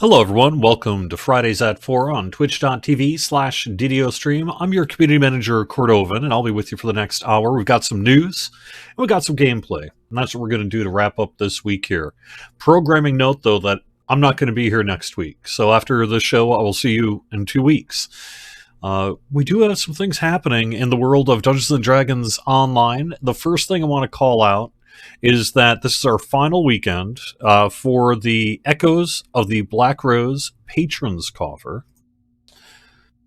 Hello, everyone. Welcome to Fridays at 4 on twitch.tv/DDO stream. I'm your community manager, Cordovan, and I'll be with you for the next hour. We've got some news and we've got some gameplay, and that's what we're going to do to wrap up this week here. Programming note, though, that I'm not going to be here next week. So after the show, I will see you in 2 weeks. We do have some things happening in the world of Dungeons & Dragons Online. The first thing I want to call out is that this is our final weekend for the Echoes of the Black Rose Patrons Coffer.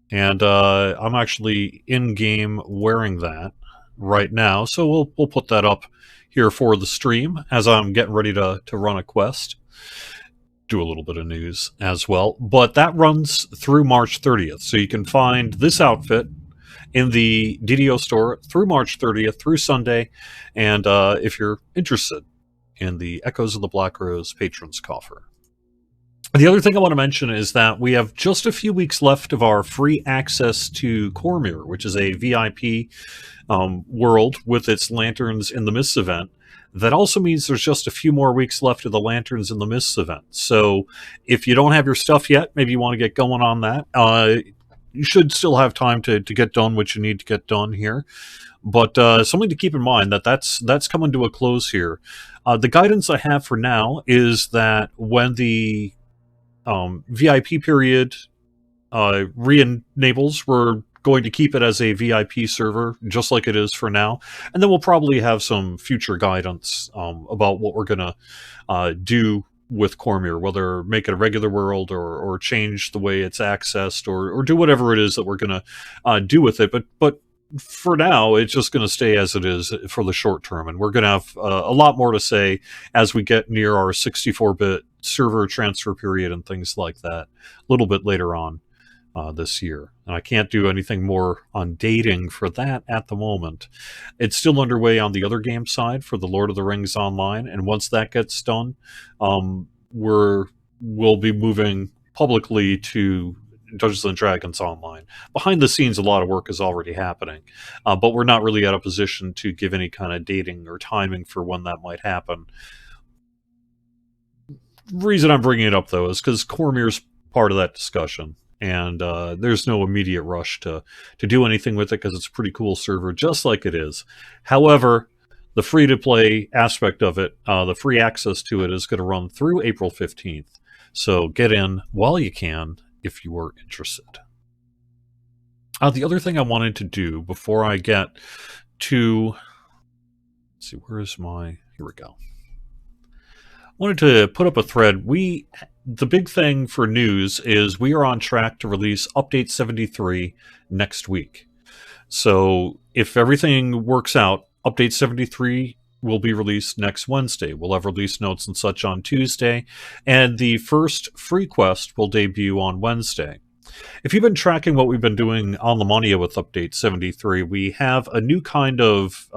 And I'm actually in-game wearing that right now, so we'll put that up here for the stream as I'm getting ready to run a quest. Do a little bit of news as well. But that runs through March 30th, so you can find this outfit in the DDO store through March 30th, through Sunday, and if you're interested in the Echoes of the Black Rose Patrons Coffer. The other thing I want to mention is that we have just a few weeks left of our free access to Cormyr, which is a VIP world with its Lanterns in the Mists event. That also means there's just a few more weeks left of the Lanterns in the Mists event. So if you don't have your stuff yet, maybe you want to get going on that. You should still have time to get done what you need to get done here. But something to keep in mind that's coming to a close here. The guidance I have for now is that when the VIP period re-enables, we're going to keep it as a VIP server, just like it is for now. And then we'll probably have some future guidance about what we're going to do with Cormyr, whether make it a regular world or change the way it's accessed or do whatever it is that we're going to do with it. But for now, it's just going to stay as it is for the short term. And we're going to have a lot more to say as we get near our 64-bit server transfer period and things like that a little bit later on this year. And I can't do anything more on dating for that at the moment. It's still underway on the other game side for the Lord of the Rings Online, and once that gets done, we'll be moving publicly to Dungeons & Dragons Online. Behind the scenes, a lot of work is already happening, but we're not really at a position to give any kind of dating or timing for when that might happen. The reason I'm bringing it up, though, is because Cormyr's part of that discussion. And there's no immediate rush to do anything with it because it's a pretty cool server, just like it is. However, the free-to-play aspect of it, the free access to it, is going to run through April 15th. So get in while you can if you are interested. The other thing I wanted to do before I get to... Let's see, where is my... Here we go. I wanted to put up a thread. The big thing for news is we are on track to release Update 73 next week. So if everything works out, Update 73 will be released next Wednesday. We'll have release notes and such on Tuesday, and the first free quest will debut on Wednesday. If you've been tracking what we've been doing on Lamania with Update 73, we have a new kind of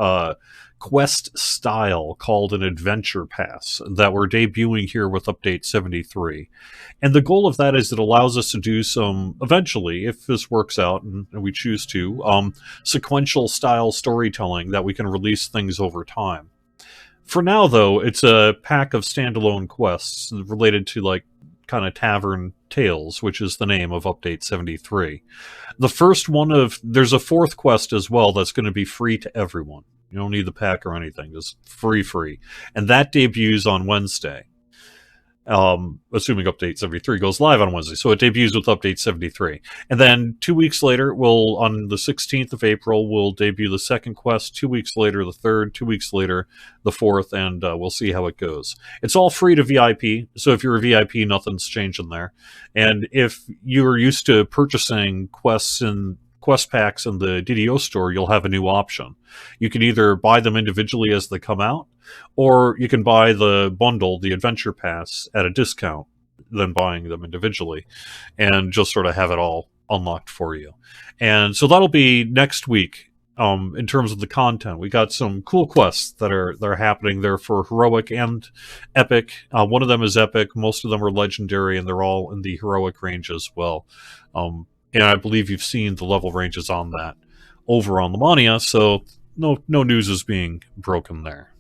quest style called an adventure pass that we're debuting here with Update 73. And the goal of that is it allows us to do some, eventually, if this works out and we choose to, sequential style storytelling that we can release things over time. For now, though, it's a pack of standalone quests related to, like, kind of tavern tales, which is the name of Update 73. The first one there's a fourth quest as well that's going to be free to everyone. You don't need the pack or anything. Just free. And that debuts on Wednesday. Assuming Update 73 goes live on Wednesday. So it debuts with Update 73. And then 2 weeks later, on the 16th of April, we'll debut the second quest. 2 weeks later, the third. 2 weeks later, the fourth. And we'll see how it goes. It's all free to VIP. So if you're a VIP, nothing's changing there. And if you're used to purchasing quests and quest packs in the DDO store, you'll have a new option. You can either buy them individually as they come out, or you can buy the bundle, the adventure pass, at a discount than buying them individually, and just sort of have it all unlocked for you. And so that'll be next week. In terms of the content, we got some cool quests that are happening there for heroic and epic. One of them is epic, most of them are legendary, and they're all in the heroic range as well. And I believe you've seen the level ranges on that over on Lamania, so no news is being broken there.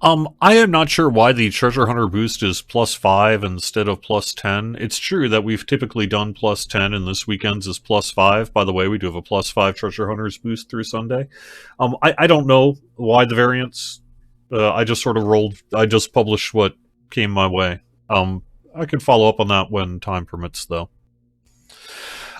I am not sure why the treasure hunter boost is +5 instead of +10. It's true that we've typically done +10, and this weekend's is +5. By the way, we do have a +5 treasure hunters boost through Sunday. I don't know why the variance. I just sort of rolled. I just published what came my way. I could follow up on that when time permits, though.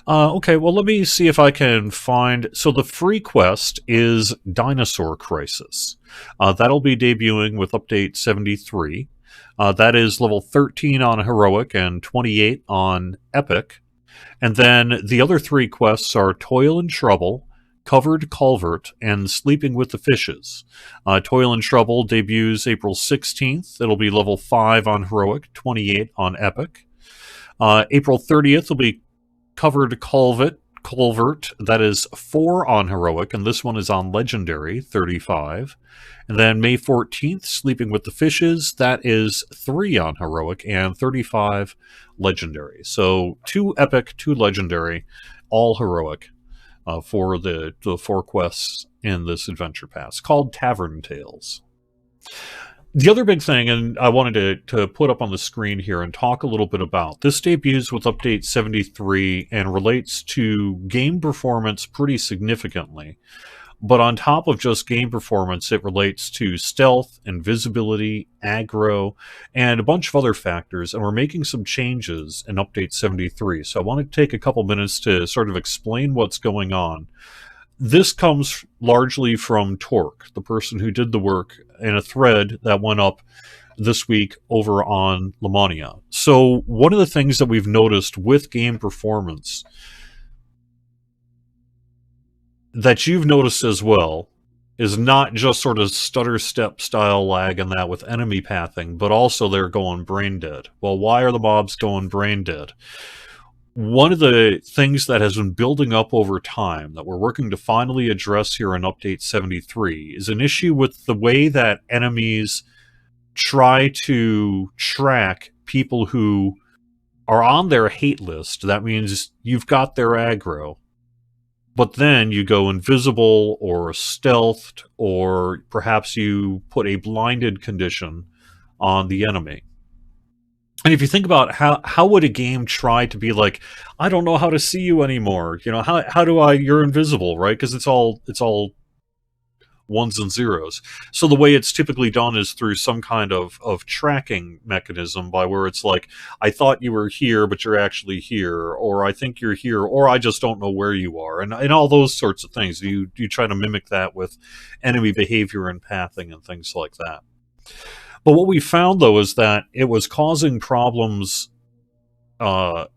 Okay, well, let me see if I can find. So the free quest is Dinosaur Crisis. That'll be debuting with update 73. That is level 13 on Heroic and 28 on Epic. And then the other three quests are Toil and Trouble, Covered Culvert, and Sleeping with the Fishes. Toil and Trouble debuts April 16th. It'll be level 5 on Heroic, 28 on Epic. April 30th will be Covered Culvert, that is 4 on Heroic, and this one is on Legendary, 35. And then May 14th, Sleeping with the Fishes, that is 3 on Heroic, and 35 Legendary. So 2 Epic, 2 Legendary, all Heroic for the 4 quests in this Adventure Pass, called Tavern Tales. The other big thing, and I wanted to put up on the screen here and talk a little bit about, this debuts with Update 73 and relates to game performance pretty significantly. But on top of just game performance, it relates to stealth, invisibility, aggro, and a bunch of other factors, and we're making some changes in Update 73. So I want to take a couple minutes to sort of explain what's going on. This comes largely from Torque, the person who did the work, in a thread that went up this week over on Lemania. So one of the things that we've noticed with game performance that you've noticed as well is not just sort of stutter step style lag and that with enemy pathing, but also they're going brain dead. Well, why are the mobs going brain dead? One of the things that has been building up over time that we're working to finally address here in Update 73 is an issue with the way that enemies try to track people who are on their hate list. That means you've got their aggro, but then you go invisible or stealthed, or perhaps you put a blinded condition on the enemy. And if you think about how would a game try to be like, I don't know how to see you anymore. You know, how do I? You're invisible, right? Because it's all ones and zeros. So the way it's typically done is through some kind of tracking mechanism, by where it's like, I thought you were here, but you're actually here, or I think you're here, or I just don't know where you are, and all those sorts of things. You try to mimic that with enemy behavior and pathing and things like that. But what we found, though, is that it was causing problems not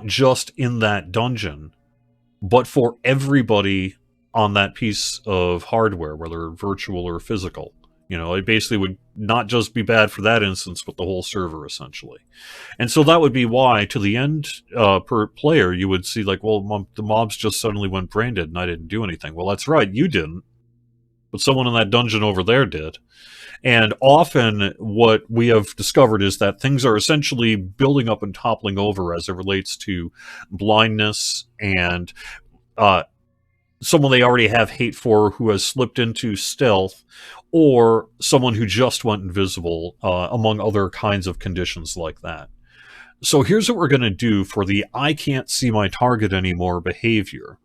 just in that dungeon, but for everybody on that piece of hardware, whether virtual or physical. You know, it basically would not just be bad for that instance, but the whole server, essentially. And so that would be why, to the end per player, you would see like, well, the mobs just suddenly went brain dead and I didn't do anything. Well, that's right, you didn't. But someone in that dungeon over there did. And often what we have discovered is that things are essentially building up and toppling over as it relates to blindness and someone they already have hate for who has slipped into stealth, or someone who just went invisible, among other kinds of conditions like that. So here's what we're going to do for the I can't see my target anymore behavior.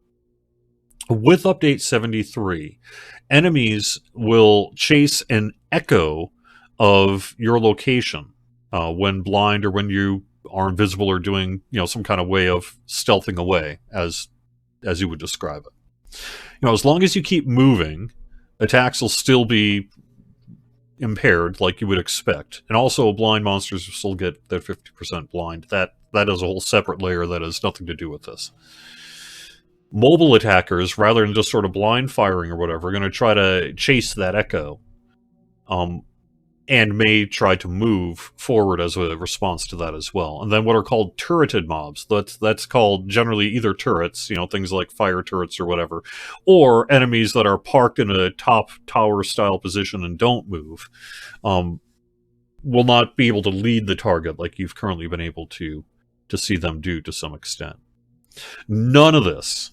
With Update 73, enemies will chase an echo of your location when blind, or when you are invisible, or doing some kind of way of stealthing away, as you would describe it. As long as you keep moving, attacks will still be impaired like you would expect, and also blind monsters will still get their 50% blind. That is a whole separate layer that has nothing to do with this. Mobile attackers, rather than just sort of blind firing or whatever, are going to try to chase that echo, and may try to move forward as a response to that as well. And then what are called turreted mobs, that's called generally either turrets, things like fire turrets or whatever, or enemies that are parked in a top tower style position and don't move, will not be able to lead the target like you've currently been able to see them do to some extent. None of this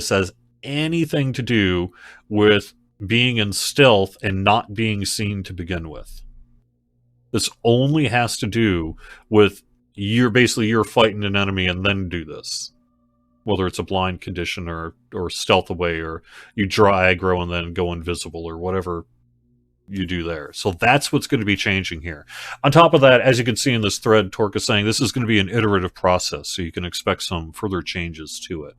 has anything to do with being in stealth and not being seen to begin with. This only has to do with you're fighting an enemy and then do this. Whether it's a blind condition or stealth away, or you draw aggro and then go invisible, or whatever you do there. So that's what's going to be changing here. On top of that, as you can see in this thread, Torque is saying this is going to be an iterative process, so you can expect some further changes to it.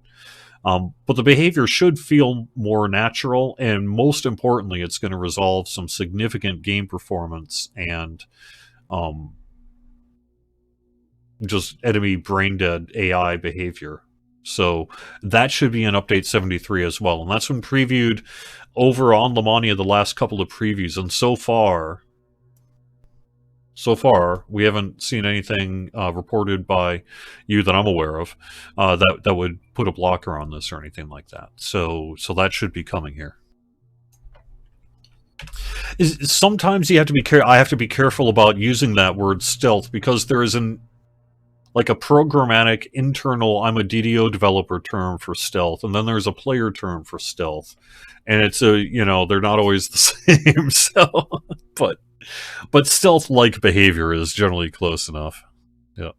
But the behavior should feel more natural, and most importantly, it's going to resolve some significant game performance and just enemy brain dead AI behavior. So that should be in update 73 as well. And that's been previewed over on Lamania the last couple of previews. And so far, we haven't seen anything reported by you that I'm aware of that would put a blocker on this or anything like that. So that should be coming here. Sometimes you have to be I have to be careful about using that word stealth, because there is a programmatic internal I'm a DDO developer term for stealth, and then there's a player term for stealth, and it's they're not always the same. So but stealth like behavior is generally close enough. Yeah.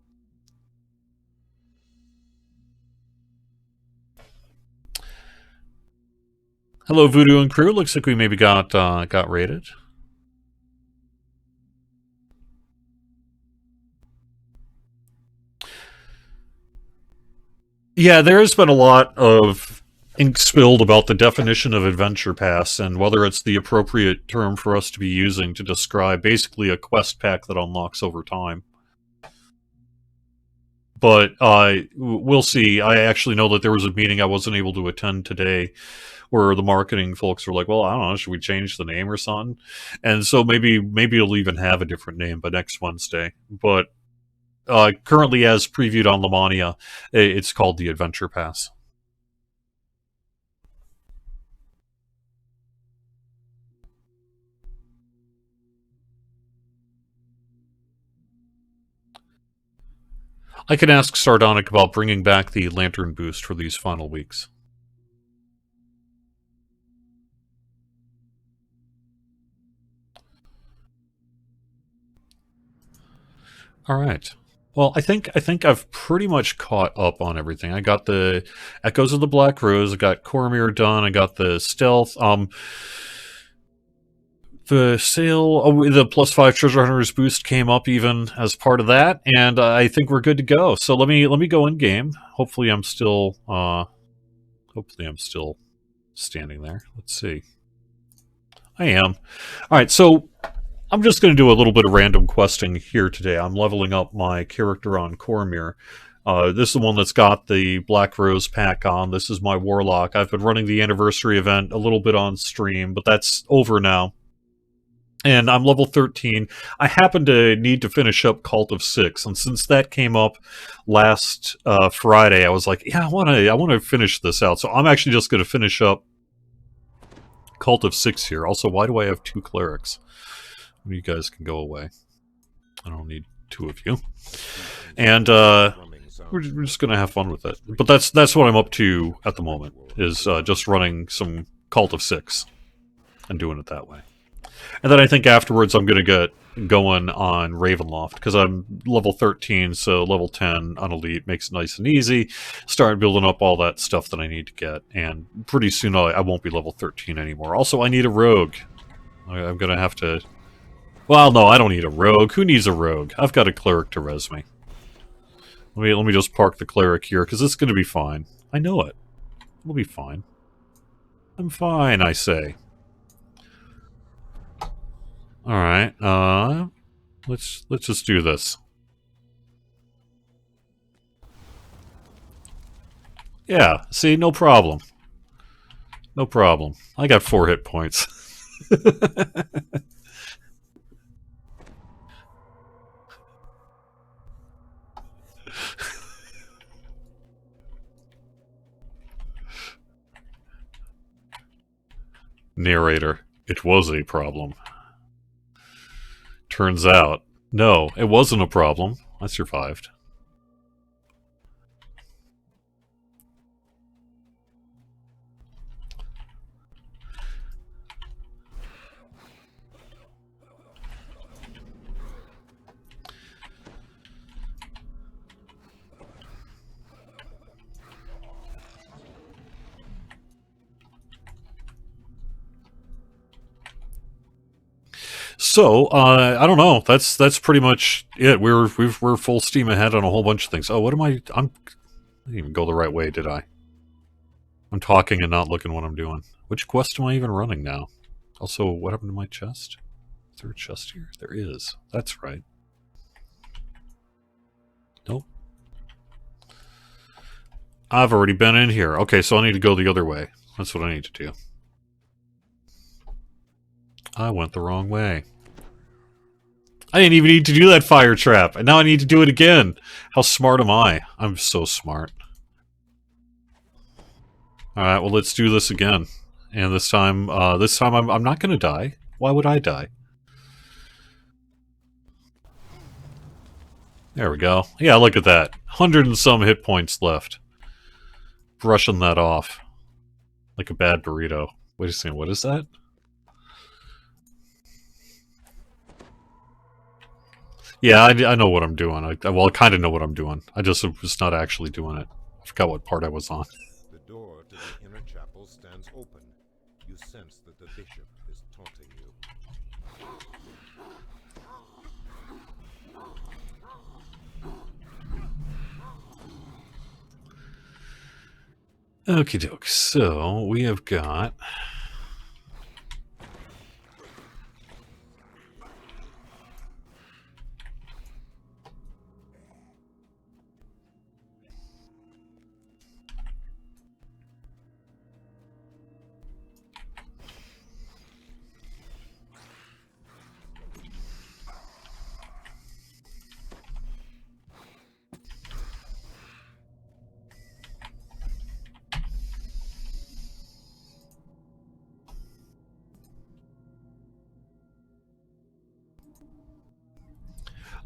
Hello, Voodoo and crew. Looks like we maybe got raided. Yeah, there has been a lot of ink spilled about the definition of Adventure Pass and whether it's the appropriate term for us to be using to describe basically a quest pack that unlocks over time. But we'll see. I actually know that there was a meeting I wasn't able to attend today where the marketing folks were like, well, I don't know, should we change the name or something? And so maybe it'll even have a different name by next Wednesday. But currently, as previewed on Lamania, it's called the Adventure Pass. I can ask Sardonic about bringing back the Lantern boost for these final weeks. All right. Well, I think I've pretty much caught up on everything. I got the Echoes of the Black Rose. I got Cormyr done. I got the stealth. The sale, the +5 Treasure Hunters boost came up even as part of that, and I think we're good to go. So let me go in game. Hopefully, I'm still standing there. Let's see. I am. All right. So I'm just going to do a little bit of random questing here today. I'm leveling up my character on Cormyr. This is the one that's got the Black Rose pack on. This is my Warlock. I've been running the anniversary event a little bit on stream, but that's over now. And I'm level 13. I happen to need to finish up Cult of Six, and since that came up last Friday, I was like, yeah, I want to finish this out. So I'm actually just going to finish up Cult of Six here. Also, why do I have 2 clerics? You guys can go away. I don't need 2 of you. And we're just going to have fun with it. But that's what I'm up to at the moment, is just running some Cult of Six and doing it that way. And then I think afterwards I'm going to get going on Ravenloft, because I'm level 13, so level 10 on Elite makes it nice and easy. Start building up all that stuff that I need to get, and pretty soon I won't be level 13 anymore. Also, I need a rogue. I'm going to have to... Well, no, I don't need a rogue. Who needs a rogue? I've got a cleric to res me. Let me just park the cleric here, because it's going to be fine. I know it. It'll be fine. I'm fine, I say. Alright, let's just do this. Yeah, see, no problem. No problem. I got 4 hit points. Narrator, it was a problem. Turns out, no, it wasn't a problem. I survived. So, I don't know. That's pretty much it. We're full steam ahead on a whole bunch of things. Oh, what am I? I didn't even go the right way, did I? I'm talking and not looking what I'm doing. Which quest am I even running now? Also, what happened to my chest? Is there a chest here? There is. That's right. Nope. I've already been in here. Okay, so I need to go the other way. That's what I need to do. I went the wrong way. I didn't even need to do that fire trap, and now I need to do it again. How smart am I? I'm so smart. Alright, well, let's do this again. And this time I'm not gonna die. Why would I die? There we go. Yeah, look at that. 100 and some hit points left. Brushing that off. Like a bad burrito. Wait a second, what is that? Yeah, I know what I'm doing. I kind of know what I'm doing. I just was not actually doing it. I forgot what part I was on. The door to the inner chapel stands open. You sense that the bishop is taunting you. Okie doke. So we have got.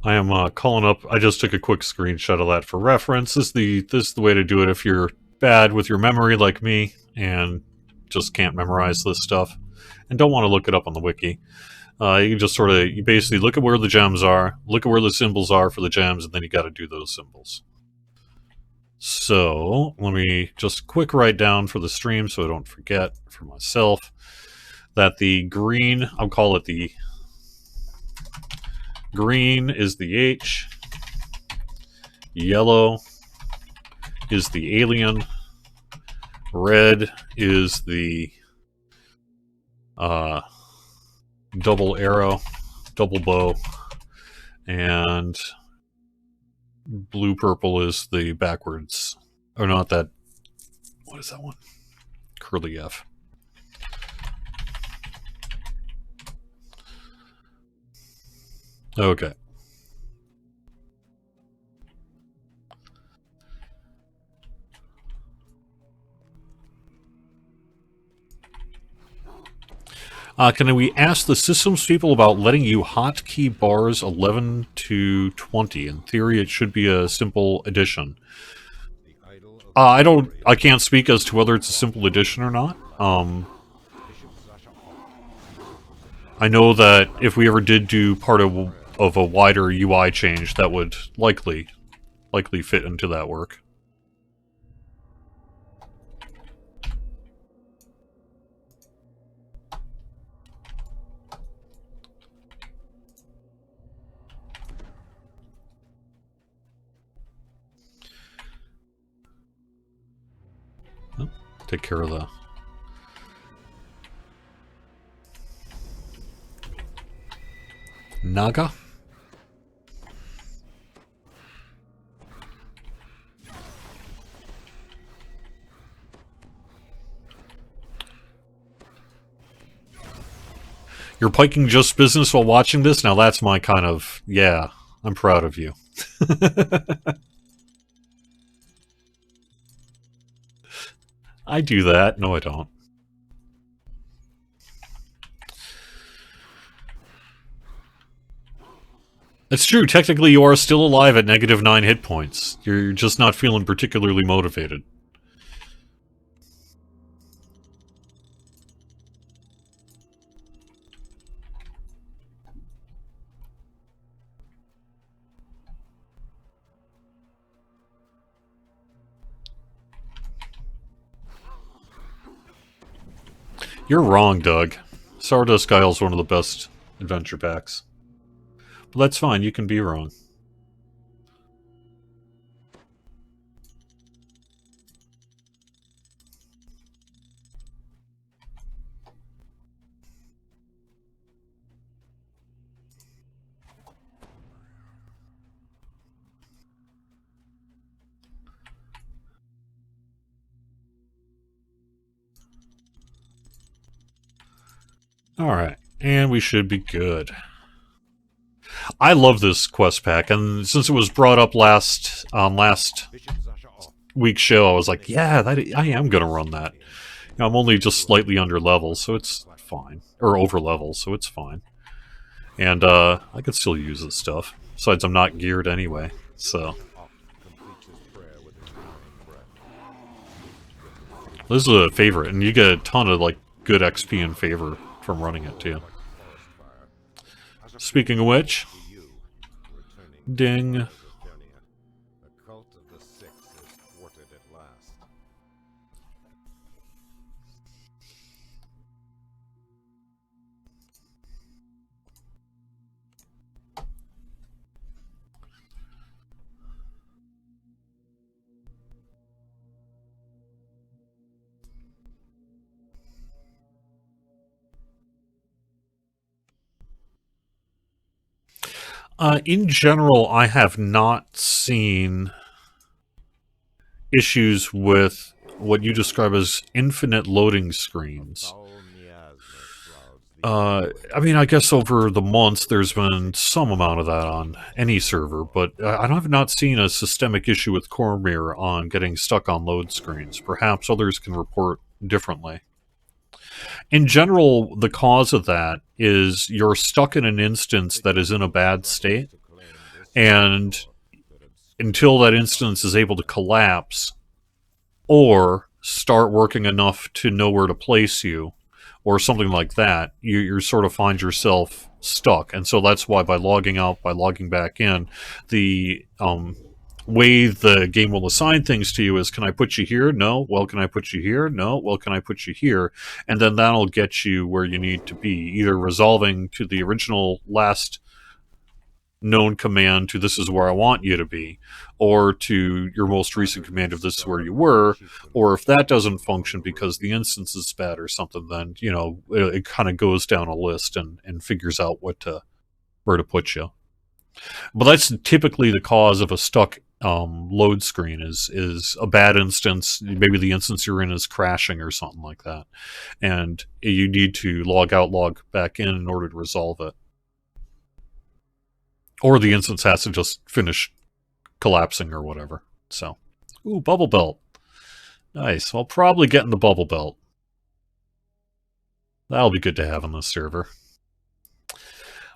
I am calling up. I just took a quick screenshot of that for reference. This is the way to do it if you're bad with your memory like me and just can't memorize this stuff and don't want to look it up on the wiki. You can just you basically look at where the gems are, look at where the symbols are for the gems, and then you got to do those symbols. So let me just quick write down for the stream so I don't forget for myself that the green, I'll call it the green is the H, yellow is the alien, red is the double arrow, double bow, and blue purple is the backwards, or not that, what is that one? Curly F. Okay. Can we ask the systems people about letting you hotkey bars 11 to 20? In theory, it should be a simple addition. I can't speak as to whether it's a simple addition or not. I know that if we ever did do part of a wider UI change, that would likely fit into that work. Oh, take care of the... Naga? You're piking just business while watching this? Now that's my kind of... Yeah, I'm proud of you. I do that. No, I don't. It's true. Technically, you are still alive at -9 hit points. You're just not feeling particularly motivated. You're wrong, Doug. Stardust Isle is one of the best adventure packs. But that's fine, you can be wrong. Alright, and we should be good. I love this quest pack, and since it was brought up last week's show, I was like, yeah, I am going to run that. I'm only just slightly under level, so it's fine. Or over level, so it's fine. And I could still use this stuff. Besides, I'm not geared anyway, so... This is a favorite, and you get a ton of, like, good XP and favor from running it, too. Speaking of which... Ding. In general, I have not seen issues with what you describe as infinite loading screens. I mean, I guess over the months there's been some amount of that on any server, but I have not seen a systemic issue with Cormyr on getting stuck on load screens. Perhaps others can report differently. In general, the cause of that is you're stuck in an instance that is in a bad state, and until that instance is able to collapse or start working enough to know where to place you, or something like that, you sort of find yourself stuck. And so that's why by logging out, by logging back in, the way the game will assign things to you is, can I put you here? No. Well, can I put you here? No. Well, can I put you here? And then that'll get you where you need to be, either resolving to the original last known command to this is where I want you to be, or to your most recent command of this is where you were, or if that doesn't function because the instance is bad or something, then, you know, it kind of goes down a list and figures out where to put you. But that's typically the cause of a stuck load screen is a bad instance. Maybe the instance you're in is crashing or something like that, and you need to log out, log back in order to resolve it. Or the instance has to just finish collapsing or whatever. So, ooh, bubble belt. Nice. I'll probably get in the bubble belt. That'll be good to have on this server.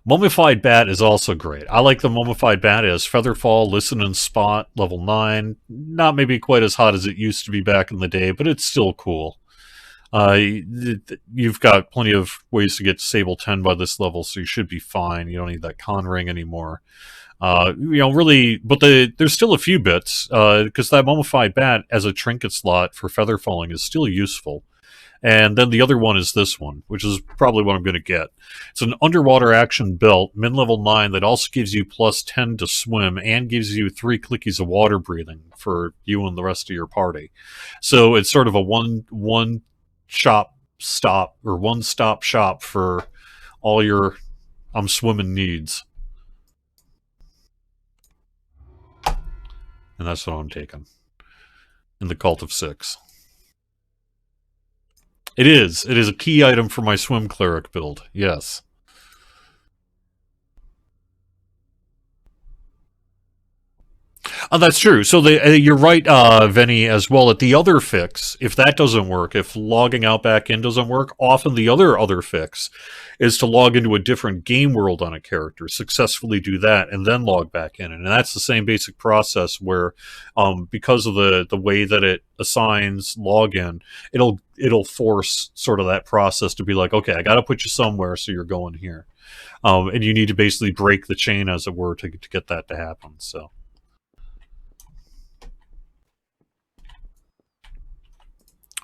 Mummified Bat is also great. I like the Mummified Bat as Featherfall, Listen and Spot, level 9. Not maybe quite as hot as it used to be back in the day, but it's still cool. You've got plenty of ways to get to Sable 10 by this level, so you should be fine. You don't need that con ring anymore. You know, really, but there's still a few bits, because that Mummified Bat as a trinket slot for feather falling is still useful. And then the other one is this one, which is probably what I'm going to get. It's an underwater action belt, min-level 9, that also gives you plus 10 to swim and gives you 3 clickies of water breathing for you and the rest of your party. So it's sort of a one-stop shop for all your I'm swimming needs. And that's what I'm taking in the Cult of Six. It is. It is a key item for my swim cleric build. Yes. That's true. So you're right, Venny, as well. At the other fix, if that doesn't work, if logging out back in doesn't work, often the other fix is to log into a different game world on a character, successfully do that, and then log back in. And that's the same basic process where, because of the way that it assigns login, it'll force sort of that process to be like, okay, I got to put you somewhere, so you're going here. And you need to basically break the chain, as it were, to get that to happen. So.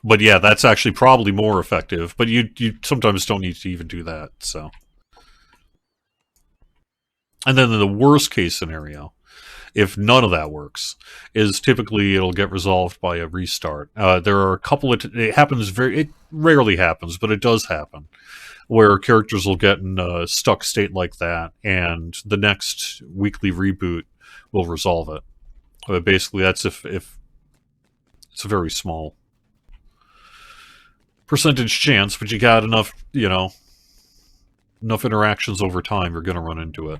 But yeah, that's actually probably more effective. But you sometimes don't need to even do that. So And then in the worst case scenario, if none of that works, is typically it'll get resolved by a restart. There are a couple of it rarely happens, but it does happen where characters will get in a stuck state like that, and the next weekly reboot will resolve it. Basically, that's if it's a very small percentage chance, but you got enough, enough interactions over time, you're going to run into it.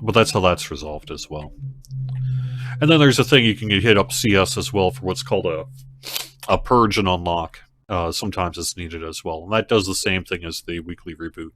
But that's how that's resolved as well. And then there's a thing you can hit up CS as well for what's called a purge and unlock. Sometimes it's needed as well. And that does the same thing as the weekly reboot.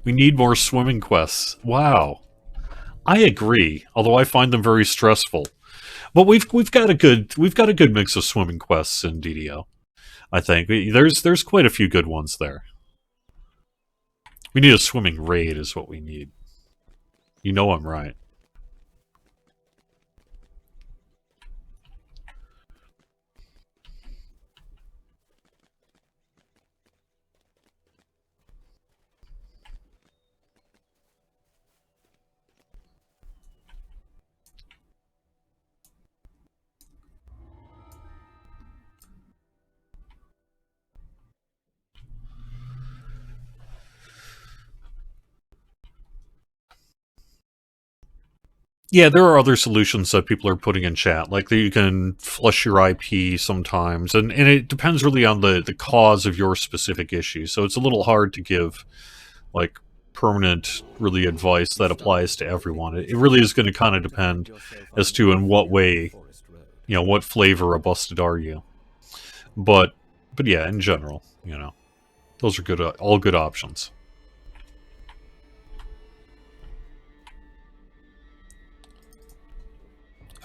We need more swimming quests. Wow. I agree, although I find them very stressful. But we've got a good mix of swimming quests in DDO. I think there's quite a few good ones there. We need a swimming raid, is what we need. You know I'm right. Yeah, there are other solutions that people are putting in chat, like that you can flush your IP sometimes, and it depends really on the cause of your specific issue. So it's a little hard to give like permanent really advice that applies to everyone. It really is going to kind of depend as to in what way, what flavor of busted are you. But yeah, in general, those are good, all good options.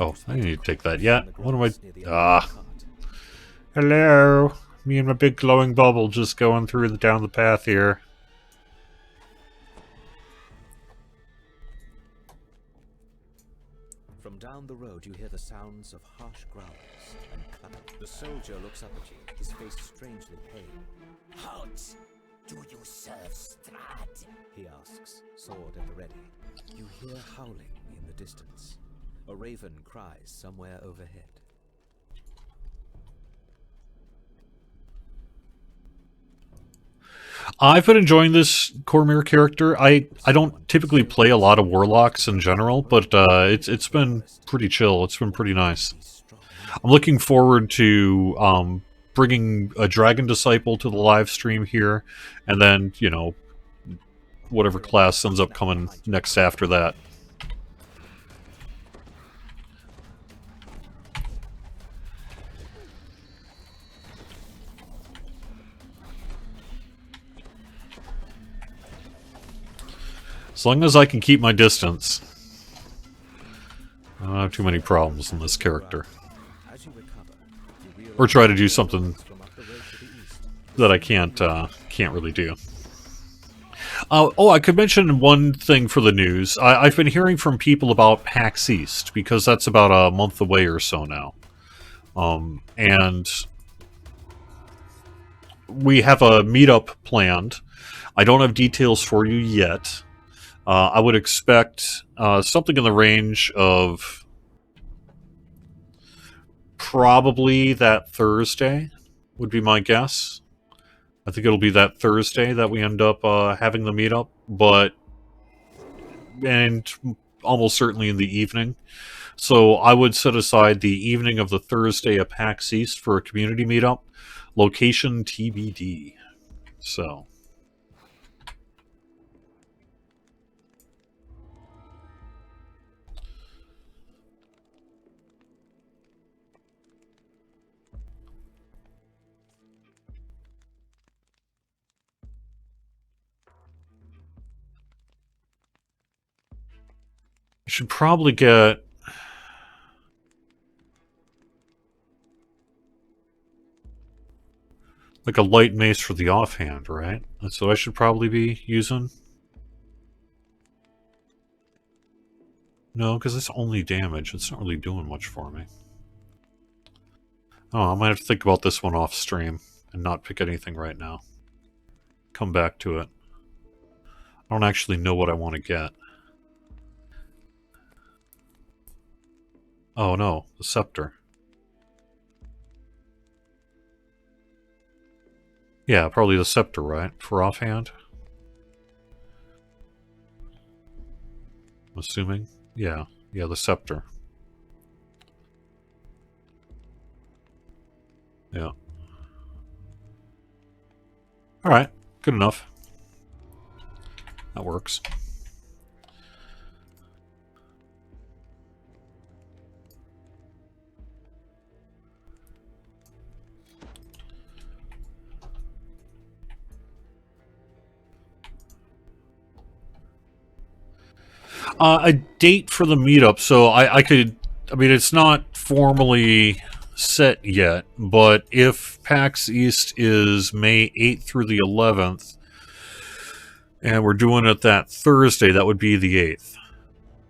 Oh, I need to take that. Yeah, what am I... Hello! Me and my big glowing bubble just going through down the path here. From down the road you hear the sounds of harsh growls and clapping. The soldier looks up at you, his face strangely pale. Halt! Do you serve Strahd? He asks, sword at the ready. You hear howling in the distance. A raven cries somewhere overhead. I've been enjoying this Cormyr character. I don't typically play a lot of warlocks in general, but it's been pretty chill. It's been pretty nice. I'm looking forward to bringing a Dragon Disciple to the live stream here, and then whatever class ends up coming next after that. As long as I can keep my distance, I don't have too many problems in this character. Or try to do something that I can't really do. Oh, I could mention one thing for the news. I've been hearing from people about PAX East, because that's about a month away or so now. And we have a meetup planned. I don't have details for you yet. I would expect something in the range of probably that Thursday would be my guess. I think it'll be that Thursday that we end up having the meetup, and almost certainly in the evening. So I would set aside the evening of the Thursday at PAX East for a community meetup. Location TBD. So... I should probably get... Like a light mace for the offhand, right? That's what I should probably be using. No, because it's only damage. It's not really doing much for me. Oh, I might have to think about this one off stream and not pick anything right now. Come back to it. I don't actually know what I want to get. Oh no, the scepter. Yeah, probably the scepter, right? For offhand? I'm assuming? Yeah, the scepter. Yeah. Alright, good enough. That works. A date for the meetup, so I could... I mean, it's not formally set yet, but if PAX East is May 8th through the 11th, and we're doing it that Thursday, that would be the 8th.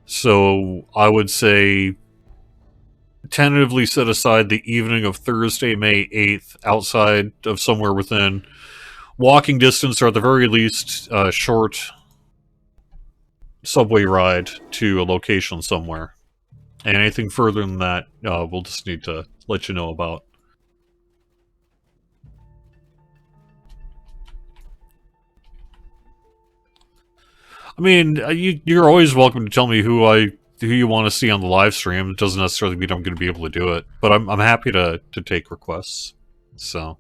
So I would say tentatively set aside the evening of Thursday, May 8th, outside of somewhere within walking distance, or at the very least, short subway ride to a location somewhere. And anything further than that, we'll just need to let you know about. I mean, you're always welcome to tell me who you want to see on the live stream. It doesn't necessarily mean I'm going to be able to do it, but I'm happy to take requests. So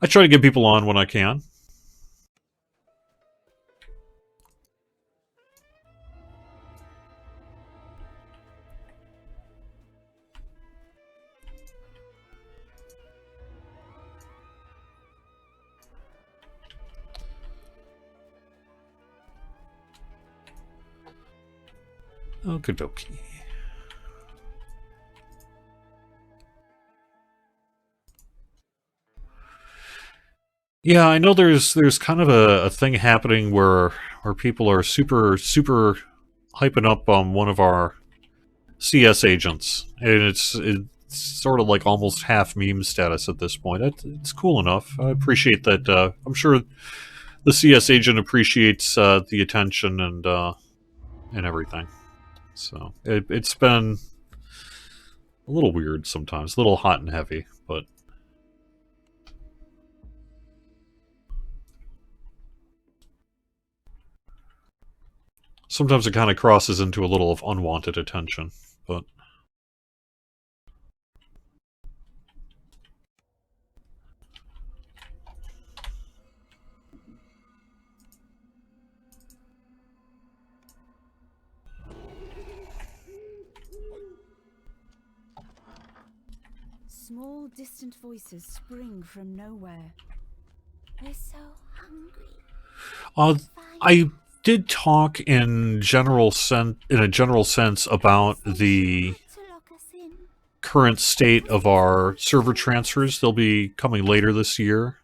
I try to get people on when I can. Okie dokie. Yeah, I know there's kind of a thing happening where people are super hyping up on one of our CS agents, and it's sort of like almost half meme status at this point. It's cool enough. I appreciate that. I'm sure the CS agent appreciates the attention and everything. So it's been a little weird sometimes, a little hot and heavy, but sometimes it kind of crosses into a little of unwanted attention, but... Small, distant voices spring from nowhere. We're so hungry. I did talk in a general sense about the current state of our server transfers. They'll be coming later this year,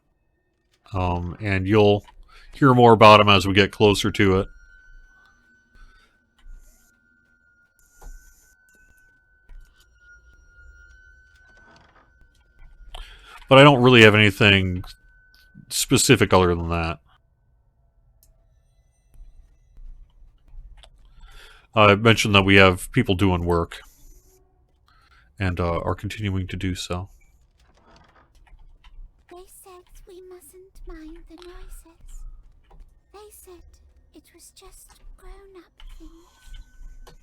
and you'll hear more about them as we get closer to it. But I don't really have anything specific other than that. I mentioned that we have people doing work, and are continuing to do so. They said we mustn't mind the noises. They said it was just grown-up things.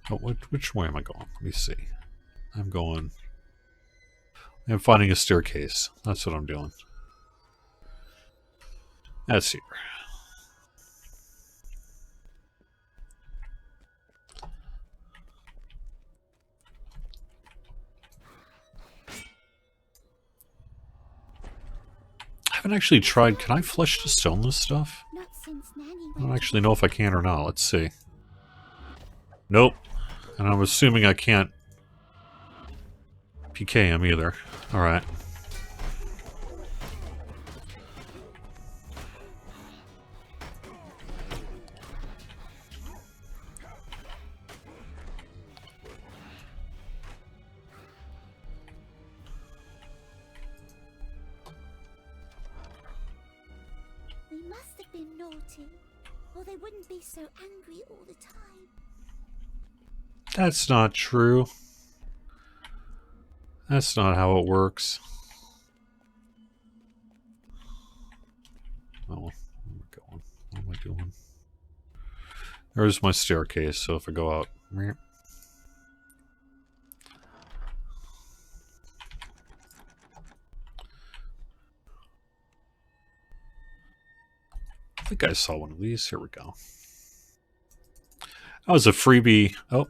Oh, which way am I going? Let me see. I'm finding a staircase. That's what I'm doing. That's here. I haven't actually tried. Can I flesh to stone this stuff? Not since Nanny I don't actually know if I can or not. Let's see. Nope. And I'm assuming I can't PK him either. Alright. They must have been naughty, or they wouldn't be so angry all the time. That's not true. That's not how it works. Oh, where am I going? What am I doing? There's my staircase, so if I go out... I think I saw one of these. Here we go. That was a freebie. Oh.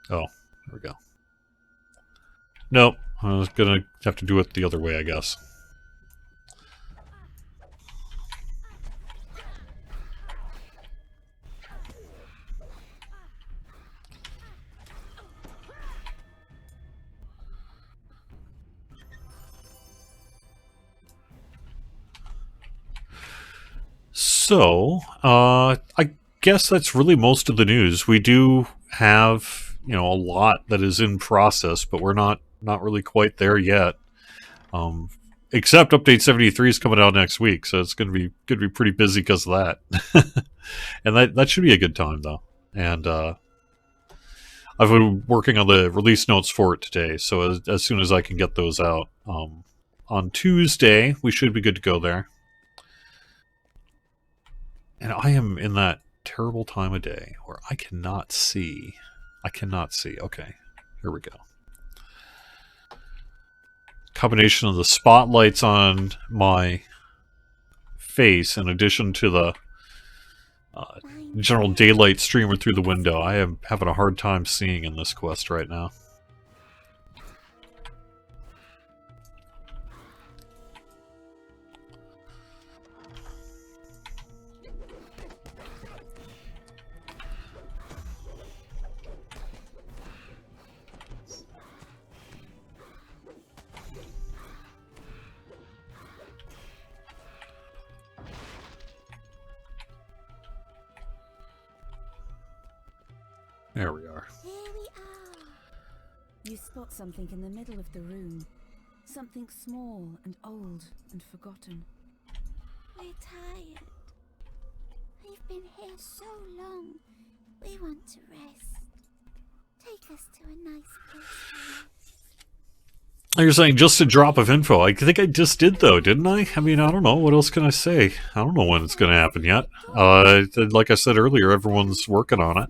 Oh, there we go. Nope. I was gonna have to do it the other way, I guess. So, I guess that's really most of the news. We do have, you know, a lot that is in process, but we're not really quite there yet. Except Update 73 is coming out next week, so it's going to be pretty busy because of that. And that should be a good time, though. And I've been working on the release notes for it today, so as soon as I can get those out, on Tuesday we should be good to go there. And I am in that terrible time of day where I cannot see. I cannot see. Okay, here we go. Combination of the spotlights on my face in addition to the general daylight streaming through the window. I am having a hard time seeing in this quest right now. There we are. Here we are. You spot something in the middle of the room. Something small and old and forgotten. We're tired. We've been here so long. We want to rest. Take us to a nice place to rest. You're saying just a drop of info. I think I just did, though, didn't I? I mean, I don't know. What else can I say? I don't know when it's going to happen yet. Like I said earlier, everyone's working on it.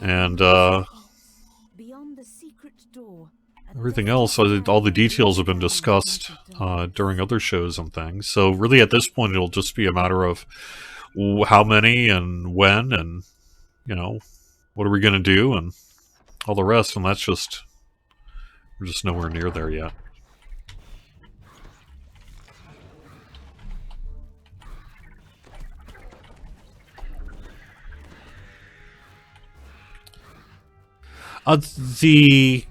And Beyond the secret door, everything else, all the details have been discussed during other shows and things. So really at this point, it'll just be a matter of how many and when and, you know, what are we going to do and all the rest. And that's just... we're just nowhere near there yet. The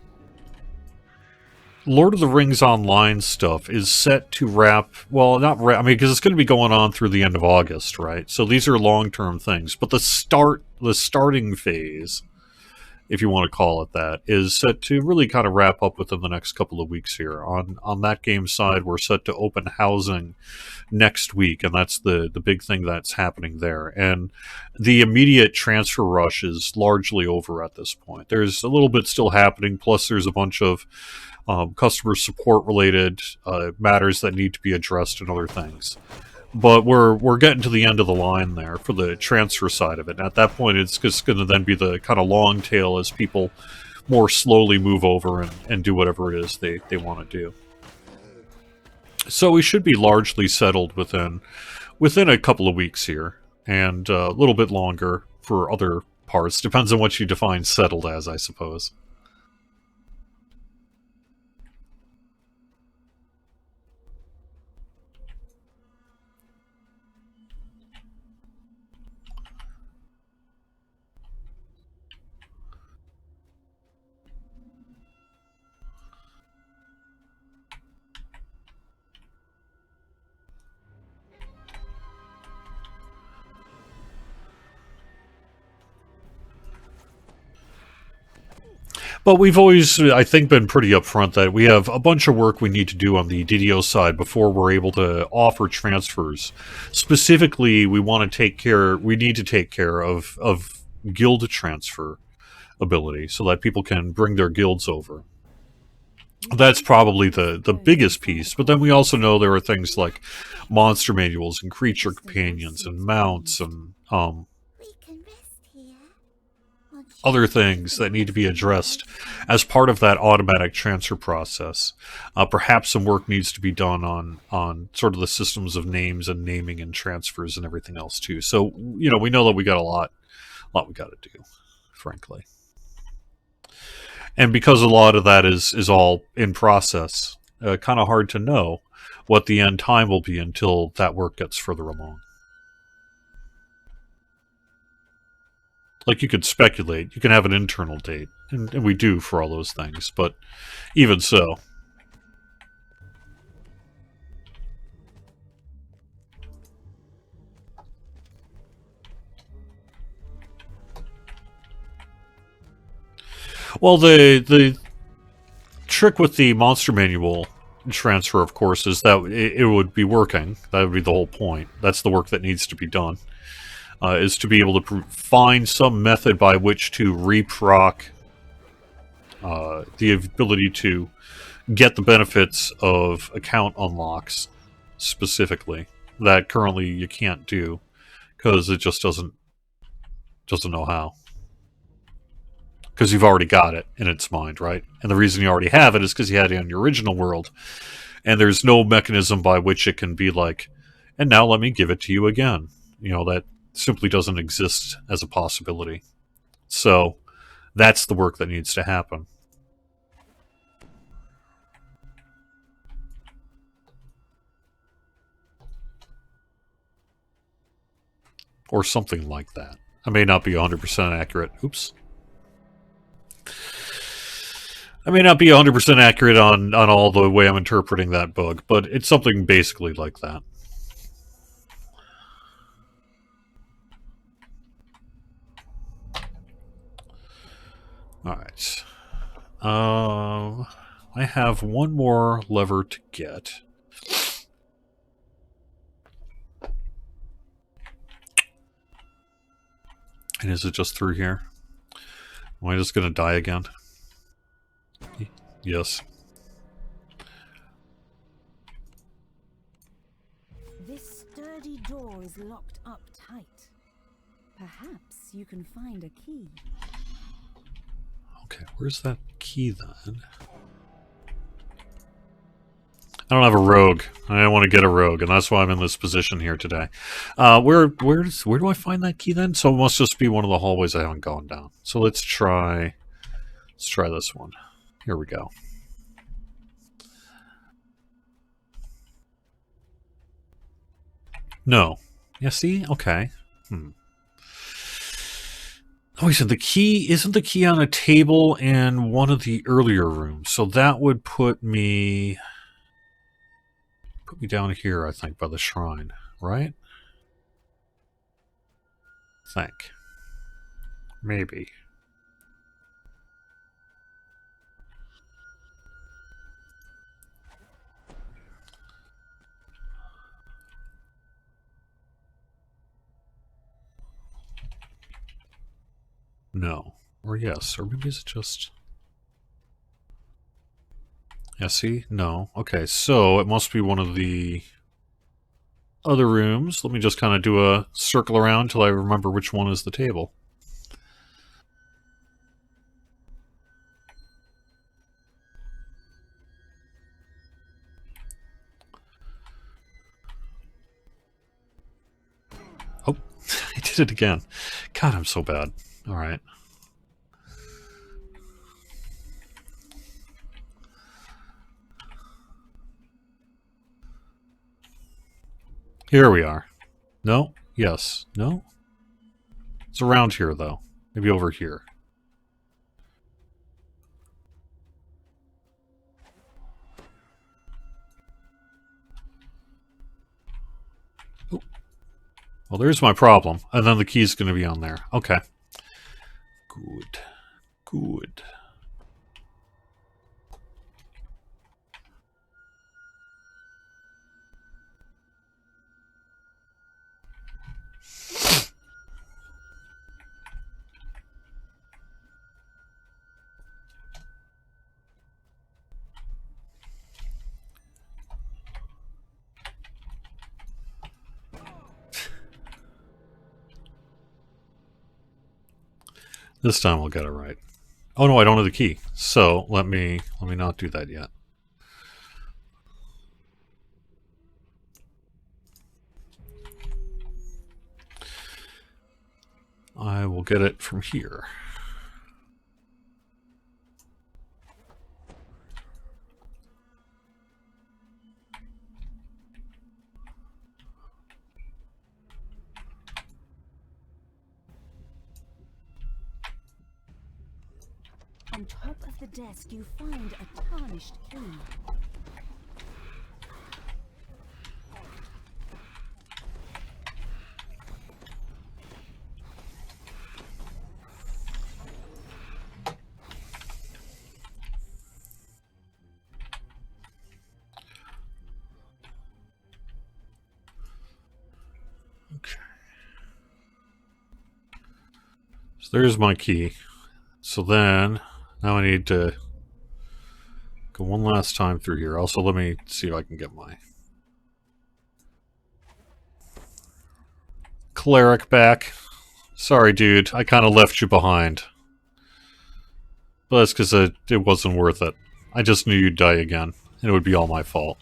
Lord of the Rings Online stuff is set to wrap... well, not wrap... I mean, because it's going to be going on through the end of August, right? So these are long-term things. But the starting phase, if you want to call it that, is set to really kind of wrap up within the next couple of weeks here. On that game side, we're set to open housing next week, and that's the big thing that's happening there. And the immediate transfer rush is largely over at this point. There's a little bit still happening, plus there's a bunch of customer support related matters that need to be addressed and other things. But we're getting to the end of the line there for the transfer side of it. And at that point, it's just going to then be the kind of long tail as people more slowly move over and do whatever it is they want to do. So we should be largely settled within a couple of weeks here, and a little bit longer for other parts. Depends on what you define settled as, I suppose. But we've always, I think, been pretty upfront that we have a bunch of work we need to do on the DDO side before we're able to offer transfers. Specifically, we need to take care of guild transfer ability so that people can bring their guilds over. That's probably the biggest piece, but then we also know there are things like monster manuals and creature companions and mounts and We can rest here. other things that need to be addressed as part of that automatic transfer process. Perhaps some work needs to be done on sort of the systems of names and naming and transfers and everything else too. So, you know, we know that we got a lot we got to do, frankly. And because a lot of that is all in process, kind of hard to know what the end time will be until that work gets further along. Like, you could speculate, you can have an internal date, and we do for all those things, but even so. Well, the trick with the monster manual transfer, of course, is that it would be working. That would be the whole point. That's the work that needs to be done. Is to be able to find some method by which to reproc the ability to get the benefits of account unlocks, specifically, that currently you can't do, because it just doesn't know how. Because you've already got it in its mind, right? And the reason you already have it is because you had it on your original world, and there's no mechanism by which it can be like, and now let me give it to you again. You know, that simply doesn't exist as a possibility. So that's the work that needs to happen. Or something like that. I may not be 100% accurate. Oops. I may not be 100% accurate on all the way I'm interpreting that bug, but it's something basically like that. Alright. I have one more lever to get. And is it just through here? Am I just gonna die again? Yes. This sturdy door is locked up tight. Perhaps you can find a key. Okay, where's that key then? I don't have a rogue. I want to get a rogue, and that's why I'm in this position here today. Where do I find that key then? So it must just be one of the hallways I haven't gone down. So let's try this one. Here we go. No. Yeah, see? Okay. Oh, he said isn't the key on a table in one of the earlier rooms? So that would put me down here, I think, by the shrine, right? I think. Maybe. No. Or yes. Or maybe is it just... Yeah, see? No. Okay, so it must be one of the other rooms. Let me just kind of do a circle around until I remember which one is the table. Oh, I did it again. God, I'm so bad. All right. Here we are. No? Yes. No? It's around here, though. Maybe over here. Oh. Well, there's my problem. And then the key's going to be on there. Okay. Good. Good. This time I'll get it right. Oh no, I don't have the key. So let me not do that yet. I will get it from here. On top of the desk, you find a tarnished key. Okay. So there's my key. So then, now I need to go one last time through here. Also, let me see if I can get my cleric back. Sorry, dude. I kind of left you behind. But that's because it wasn't worth it. I just knew you'd die again. And it would be all my fault.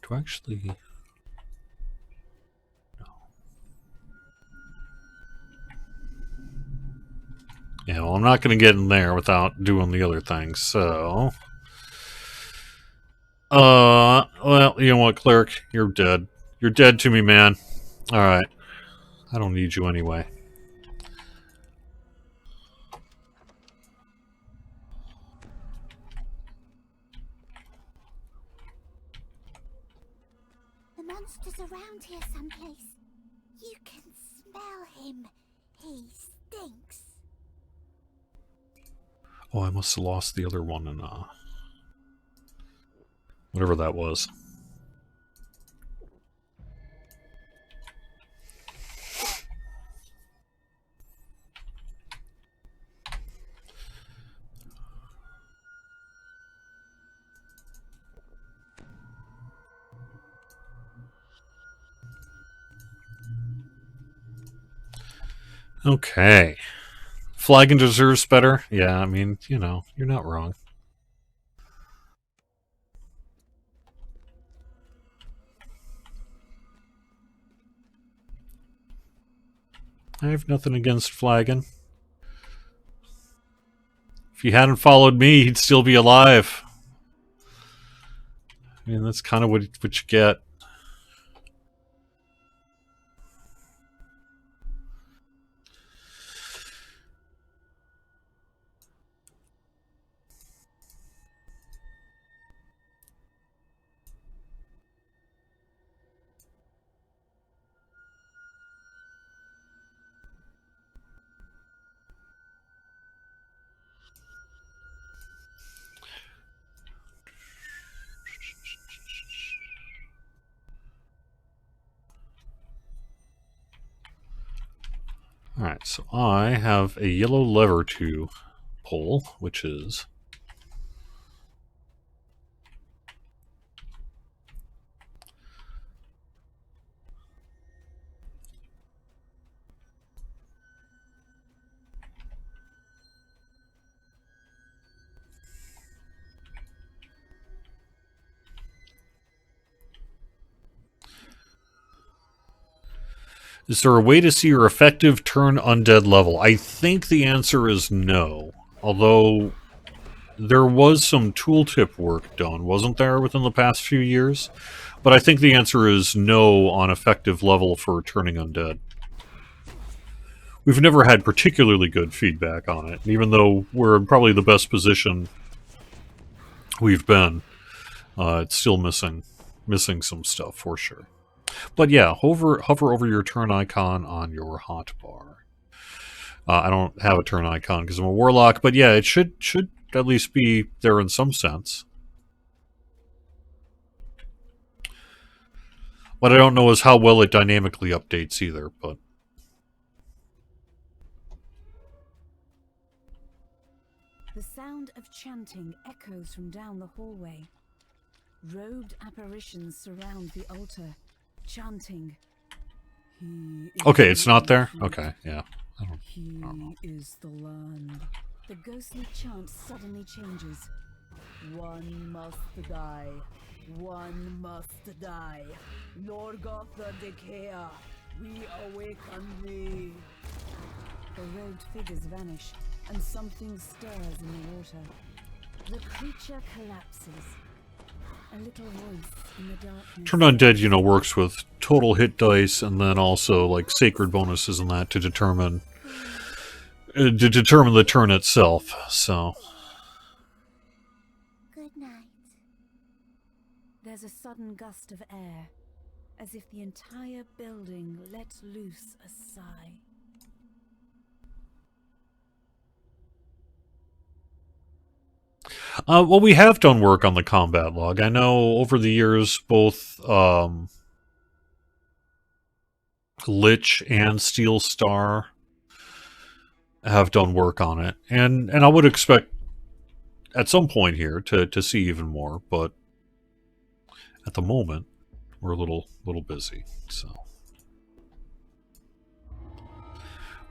Do I actually... No. Yeah, well, I'm not going to get in there without doing the other things, so... Well, you know what, cleric? You're dead. You're dead to me, man. Alright. I don't need you anyway. The monster's around here someplace. You can smell him. He stinks. Oh, I must have lost the other one in, whatever that was. Okay. Flagon deserves better? Yeah, I mean, you know, you're not wrong. I have nothing against Flagon. If he hadn't followed me, he'd still be alive. I mean, that's kind of what you get. Alright, so I have a yellow lever to pull, which is... Is there a way to see your effective turn undead level? I think the answer is no. Although, there was some tooltip work done, wasn't there, within the past few years? But I think the answer is no on effective level for turning undead. we've never had particularly good feedback on it. And even though we're in probably the best position we've been, it's still missing some stuff for sure. But yeah, hover over your turn icon on your hotbar. I don't have a turn icon because I'm a warlock, but yeah, it should at least be there in some sense. What I don't know is how well it dynamically updates either, but... The sound of chanting echoes from down the hallway. Robed apparitions surround the altar, chanting. Okay, it's not there? Okay, yeah. He is the land. The ghostly chant suddenly changes. One must die. One must die. Norgoth the Decayer, we awaken thee. The robed figures vanish, and something stirs in the water. The creature collapses. A little voice in the darkness. Turn Undead, you know, works with total hit dice and then also like sacred bonuses and that to determine the turn itself. So Good night. There's a sudden gust of air, as if the entire building lets loose a sigh. well, we have done work on the combat log. I know over the years both Lich and Steel Star have done work on it, and I would expect at some point here to see even more, but at the moment we're a little busy, so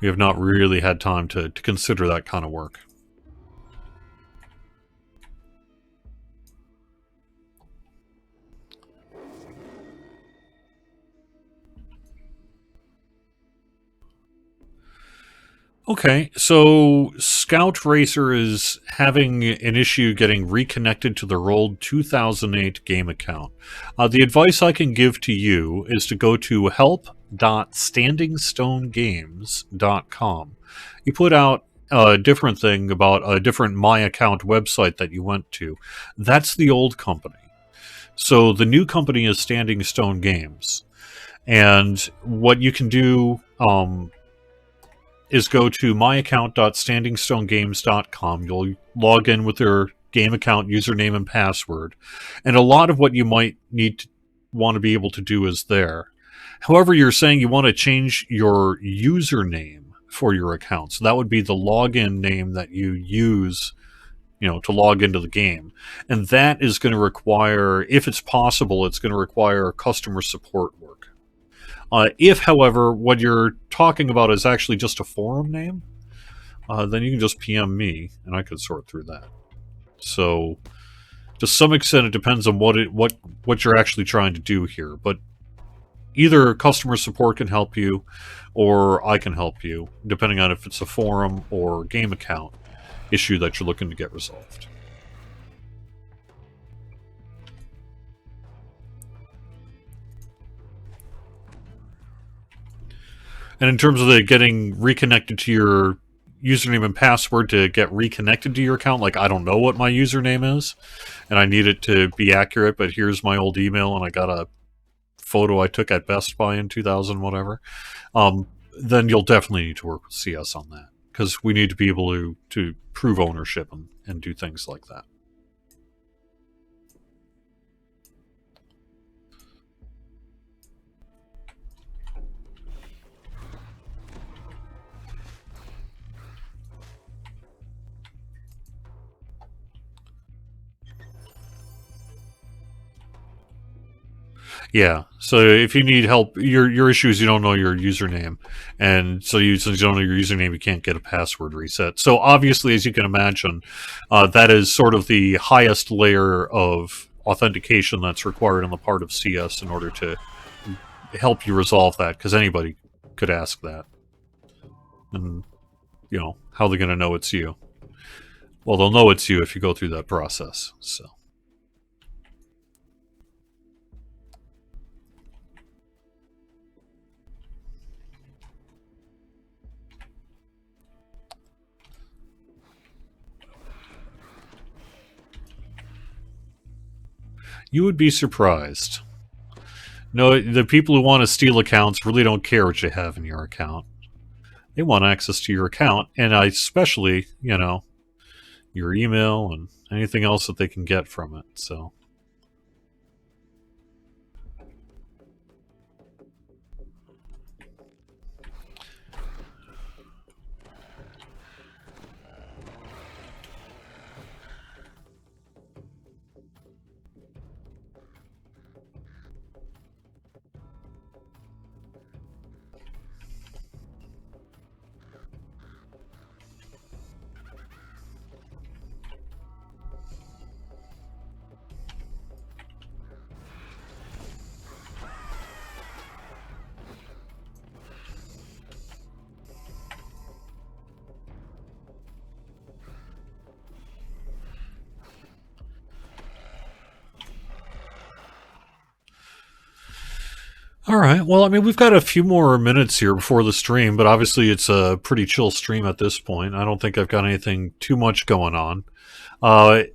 we have not really had time to consider that kind of work. Okay, so Scout Racer is having an issue getting reconnected to their old 2008 game account. The advice I can give to you is to go to help.standingstonegames.com. You put out a different thing about a different My Account website that you went to. That's the old company. So the new company is Standing Stone Games. And what you can do... is go to myaccount.standingstonegames.com. You'll log in with your game account username and password. And a lot of what you might want to be able to do is there. However, you're saying you want to change your username for your account. So that would be the login name that you use, you know, to log into the game. And that is going to require, if it's possible, it's going to require customer support work. If, however, what you're talking about is actually just a forum name, then you can just PM me, and I could sort through that. So, to some extent, it depends on what you're actually trying to do here. But either customer support can help you, or I can help you, depending on if it's a forum or game account issue that you're looking to get resolved. And in terms of the getting reconnected to your username and password to get reconnected to your account, like I don't know what my username is, and I need it to be accurate, but here's my old email and I got a photo I took at Best Buy in 2000 whatever, then you'll definitely need to work with CS on that, because we need to be able to prove ownership and do things like that. Yeah, so if you need help, your issue is you don't know your username, and so since you don't know your username, you can't get a password reset. So obviously, as you can imagine, that is sort of the highest layer of authentication that's required on the part of CS in order to help you resolve that, because anybody could ask that. And, you know, how are they going to know it's you? Well, they'll know it's you if you go through that process, so... You would be surprised. No, the people who want to steal accounts really don't care what you have in your account. They want access to your account, and especially, your email and anything else that they can get from it. So, all right. Well, I mean, we've got a few more minutes here before the stream, but obviously it's a pretty chill stream at this point. I don't think I've got anything too much going on. I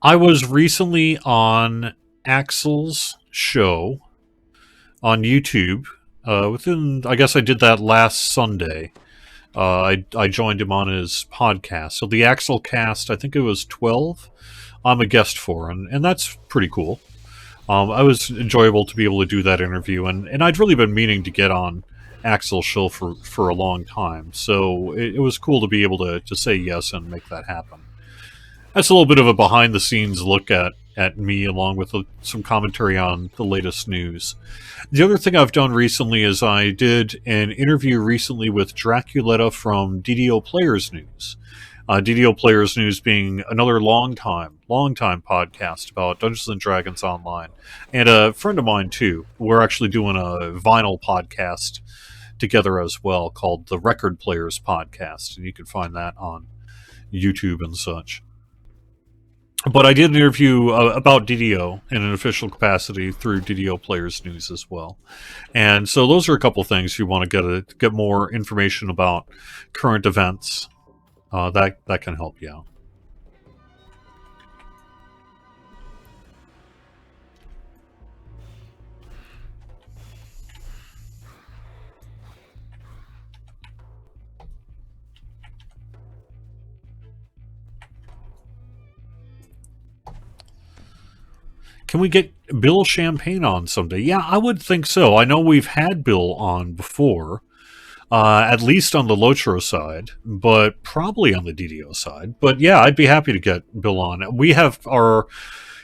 was recently on Axel's show on YouTube. I guess I did that last Sunday. I joined him on his podcast. So the Axel cast, I think it was 12, I'm a guest for, and that's pretty cool. I was enjoyable to be able to do that interview, and I'd really been meaning to get on Axel's show for a long time, so it was cool to be able to say yes and make that happen. That's a little bit of a behind-the-scenes look at me, along with some commentary on the latest news. The other thing I've done recently is I did an interview recently with Draculetta from DDO Players News. DDO Players News being another long-time podcast about Dungeons & Dragons Online. And a friend of mine, too. We're actually doing a vinyl podcast together as well called the Record Players Podcast. And you can find that on YouTube and such. But I did an interview about DDO in an official capacity through DDO Players News as well. And so those are a couple things if you want to get more information about current events. That can help you out. Can we get Bill Champagne on someday? Yeah, I would think so. I know we've had Bill on before. At least on the Lotro side, but probably on the DDO side. But yeah, I'd be happy to get Bill on. We have our,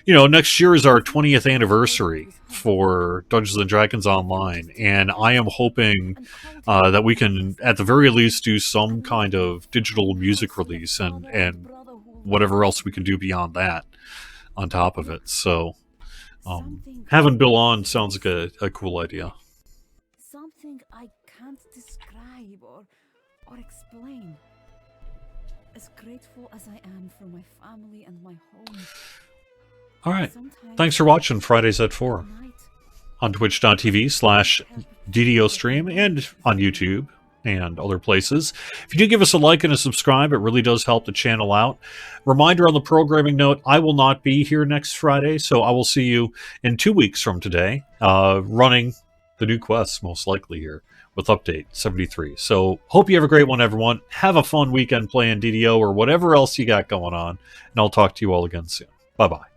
next year is our 20th anniversary for Dungeons & Dragons Online, and I am hoping that we can, at the very least, do some kind of digital music release and whatever else we can do beyond that on top of it. So having Bill on sounds like a cool idea. Something I can't describe or explain. As grateful as I am for my family and my home. All right. Thanks for watching Fridays at 4 on twitch.tv/DDO stream and on YouTube and other places. If you do give us a like and a subscribe, it really does help the channel out. Reminder on the programming note, I will not be here next Friday, so I will see you in 2 weeks from today, running the new quests, most likely here, with update 73. So, hope you have a great one, everyone. Have a fun weekend playing DDO or whatever else you got going on, and I'll talk to you all again soon. Bye-bye.